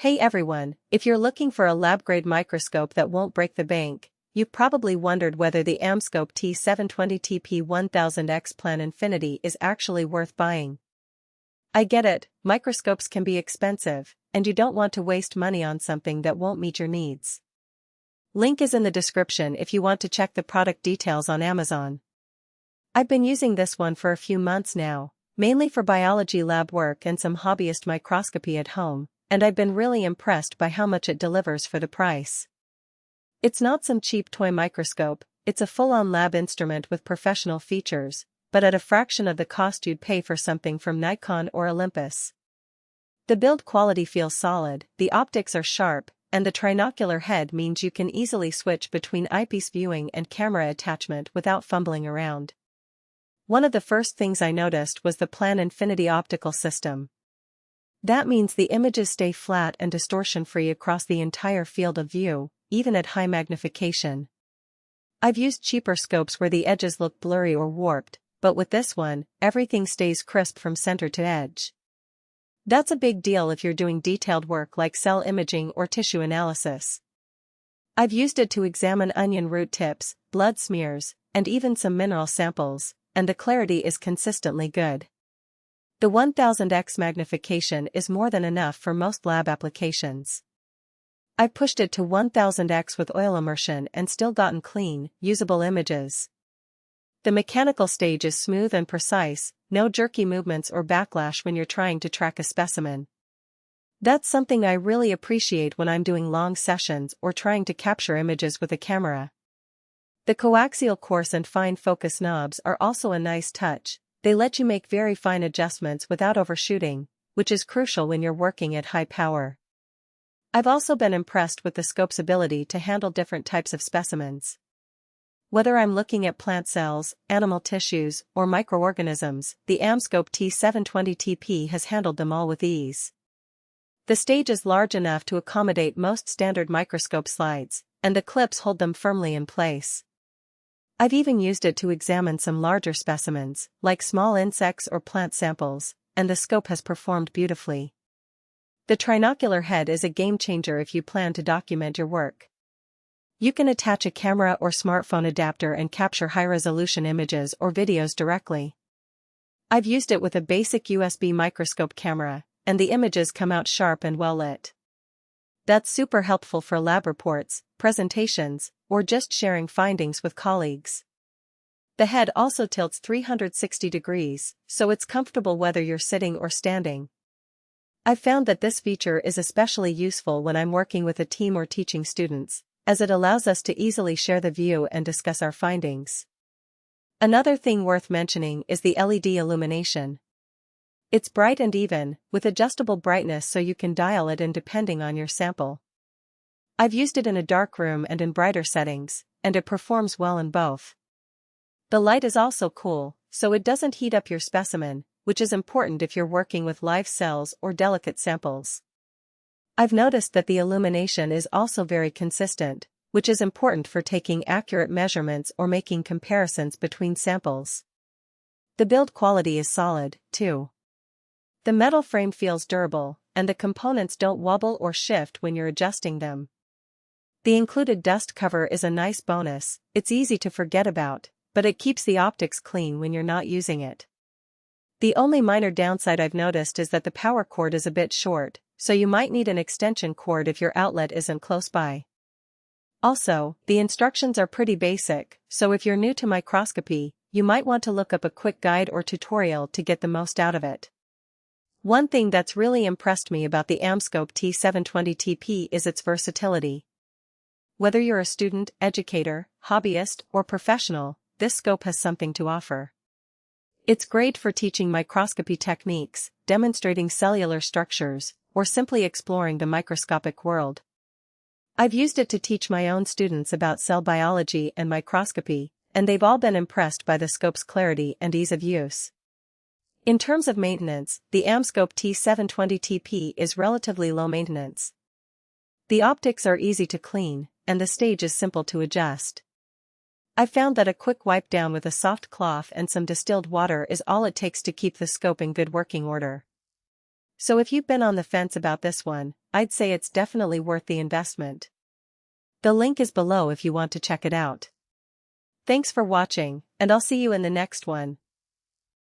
Hey everyone, if you're looking for a lab-grade microscope that won't break the bank, you've probably wondered whether the AmScope T720-TP 1000X Plan Infinity is actually worth buying. I get it, microscopes can be expensive, and you don't want to waste money on something that won't meet your needs. Link is in the description if you want to check the product details on Amazon. I've been using this one for a few months now, mainly for biology lab work and some hobbyist microscopy at home, and I've been really impressed by how much it delivers for the price. It's not some cheap toy microscope, it's a full-on lab instrument with professional features, but at a fraction of the cost you'd pay for something from Nikon or Olympus. The build quality feels solid, the optics are sharp, and the trinocular head means you can easily switch between eyepiece viewing and camera attachment without fumbling around. One of the first things I noticed was the Plan Infinity optical system. That means the images stay flat and distortion-free across the entire field of view, even at high magnification. I've used cheaper scopes where the edges look blurry or warped, but with this one, everything stays crisp from center to edge. That's a big deal if you're doing detailed work like cell imaging or tissue analysis. I've used it to examine onion root tips, blood smears, and even some mineral samples, and the clarity is consistently good. The 1000X magnification is more than enough for most lab applications. I've pushed it to 1000X with oil immersion and still gotten clean, usable images. The mechanical stage is smooth and precise, no jerky movements or backlash when you're trying to track a specimen. That's something I really appreciate when I'm doing long sessions or trying to capture images with a camera. The coaxial coarse and fine focus knobs are also a nice touch. They let you make very fine adjustments without overshooting, which is crucial when you're working at high power. I've also been impressed with the scope's ability to handle different types of specimens. Whether I'm looking at plant cells, animal tissues, or microorganisms, the AmScope T720-TP has handled them all with ease. The stage is large enough to accommodate most standard microscope slides, and the clips hold them firmly in place. I've even used it to examine some larger specimens, like small insects or plant samples, and the scope has performed beautifully. The trinocular head is a game-changer if you plan to document your work. You can attach a camera or smartphone adapter and capture high-resolution images or videos directly. I've used it with a basic USB microscope camera, and the images come out sharp and well-lit. That's super helpful for lab reports, presentations, or just sharing findings with colleagues. The head also tilts 360 degrees, so it's comfortable whether you're sitting or standing. I've found that this feature is especially useful when I'm working with a team or teaching students, as it allows us to easily share the view and discuss our findings. Another thing worth mentioning is the LED illumination. It's bright and even, with adjustable brightness so you can dial it in depending on your sample. I've used it in a dark room and in brighter settings, and it performs well in both. The light is also cool, so it doesn't heat up your specimen, which is important if you're working with live cells or delicate samples. I've noticed that the illumination is also very consistent, which is important for taking accurate measurements or making comparisons between samples. The build quality is solid, too. The metal frame feels durable, and the components don't wobble or shift when you're adjusting them. The included dust cover is a nice bonus. It's easy to forget about, but it keeps the optics clean when you're not using it. The only minor downside I've noticed is that the power cord is a bit short, so you might need an extension cord if your outlet isn't close by. Also, the instructions are pretty basic, so if you're new to microscopy, you might want to look up a quick guide or tutorial to get the most out of it. One thing that's really impressed me about the AmScope T720-TP is its versatility. Whether you're a student, educator, hobbyist, or professional, this scope has something to offer. It's great for teaching microscopy techniques, demonstrating cellular structures, or simply exploring the microscopic world. I've used it to teach my own students about cell biology and microscopy, and they've all been impressed by the scope's clarity and ease of use. In terms of maintenance, the AmScope T720-TP is relatively low maintenance. The optics are easy to clean, and the stage is simple to adjust. I've found that a quick wipe down with a soft cloth and some distilled water is all it takes to keep the scope in good working order. So if you've been on the fence about this one, I'd say it's definitely worth the investment. The link is below if you want to check it out. Thanks for watching, and I'll see you in the next one.